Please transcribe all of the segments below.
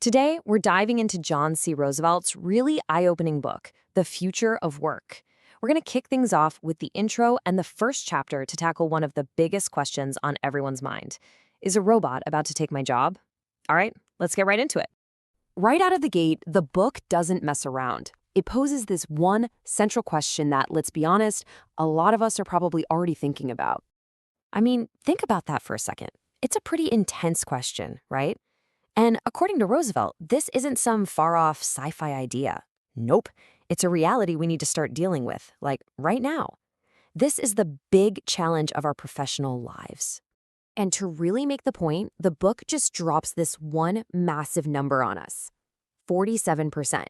Today, we're diving into John C. Roosevelt's really eye-opening book, The Future of Work. We're going to kick things off with the intro and the first chapter to tackle one of the biggest questions on everyone's mind. Is a robot about to take my job? All right, let's get right into it. Right out of the gate, the book doesn't mess around. It poses this one central question that, let's be honest, a lot of us are probably already thinking about. I mean, think about that for a second. It's a pretty intense question, right? And according to Roosevelt, this isn't some far-off sci-fi idea. Nope, it's a reality we need to start dealing with, like right now. This is the big challenge of our professional lives. And to really make the point, the book just drops this one massive number on us, 47%.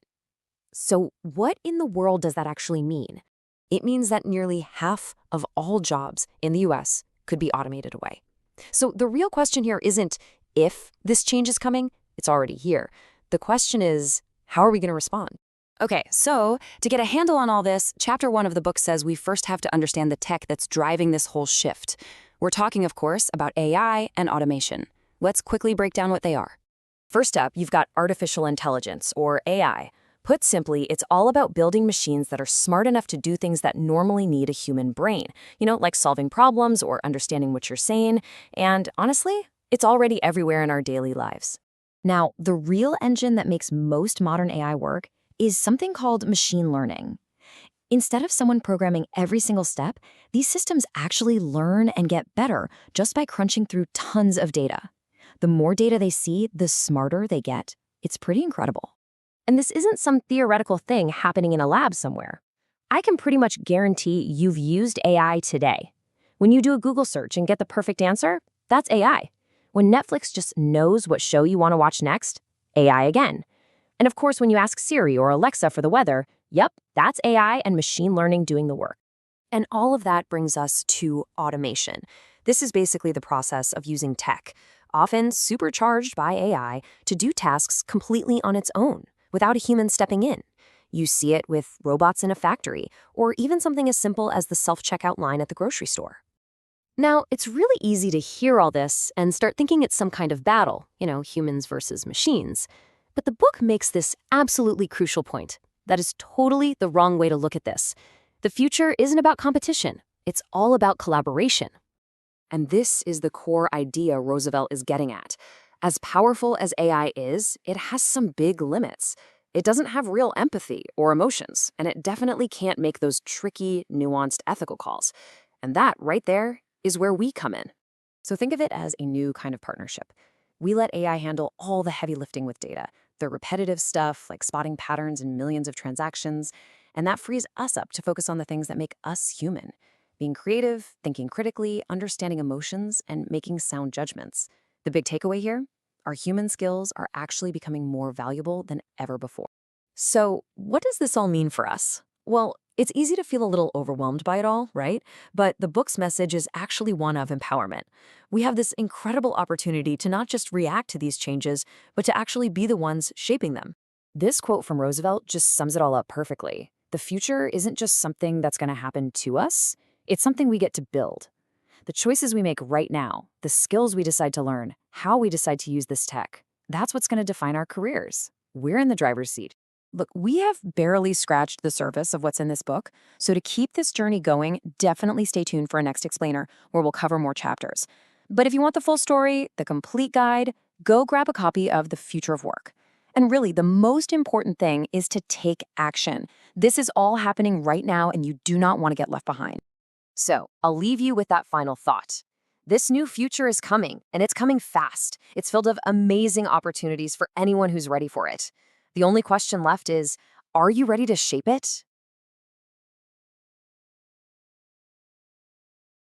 So what in the world does that actually mean? It means that nearly half of all jobs in the US could be automated away. So the real question here isn't if this change is coming, it's already here. The question is, how are we going to respond? Okay, so to get a handle on all this, chapter 1 of the book says we first have to understand the tech that's driving this whole shift. We're talking, of course, about AI and automation. Let's quickly break down what they are. First up, you've got artificial intelligence, or AI. Put simply, it's all about building machines that are smart enough to do things that normally need a human brain. Like solving problems or understanding what you're saying. And honestly, it's already everywhere in our daily lives. Now, the real engine that makes most modern AI work is something called machine learning. Instead of someone programming every single step, these systems actually learn and get better just by crunching through tons of data. The more data they see, the smarter they get. It's pretty incredible. And this isn't some theoretical thing happening in a lab somewhere. I can pretty much guarantee you've used AI today. When you do a Google search and get the perfect answer, that's AI. When Netflix just knows what show you want to watch next, AI again. And of course, when you ask Siri or Alexa for the weather, yep, that's AI and machine learning doing the work. And all of that brings us to automation. This is basically the process of using tech, often supercharged by AI, to do tasks completely on its own, without a human stepping in. You see it with robots in a factory, or even something as simple as the self-checkout line at the grocery store. Now, it's really easy to hear all this and start thinking it's some kind of battle, humans versus machines. But the book makes this absolutely crucial point. That is totally the wrong way to look at this. The future isn't about competition. It's all about collaboration. And this is the core idea Roosevelt is getting at. As powerful as AI is, it has some big limits. It doesn't have real empathy or emotions, and it definitely can't make those tricky, nuanced ethical calls. And that right there is where we come in. So think of it as a new kind of partnership. We let AI handle all the heavy lifting with data, the repetitive stuff like spotting patterns in millions of transactions, and that frees us up to focus on the things that make us human, being creative, thinking critically, understanding emotions, and making sound judgments. The big takeaway here? Our human skills are actually becoming more valuable than ever before. So what does this all mean for us? Well, it's easy to feel a little overwhelmed by it all, right? But the book's message is actually one of empowerment. We have this incredible opportunity to not just react to these changes, but to actually be the ones shaping them. This quote from Roosevelt just sums it all up perfectly. The future isn't just something that's going to happen to us, it's something we get to build. The choices we make right now, the skills we decide to learn, how we decide to use this tech, that's what's going to define our careers. We're in the driver's seat. Look, we have barely scratched the surface of what's in this book, so to keep this journey going, definitely stay tuned for our next explainer, where we'll cover more chapters. But if you want the full story, the complete guide, go grab a copy of The Future of Work. And really, the most important thing is to take action. This is all happening right now, and you do not want to get left behind. So I'll leave you with that final thought. This new future is coming, and it's coming fast. It's filled with amazing opportunities for anyone who's ready for it. The only question left is, are you ready to shape it?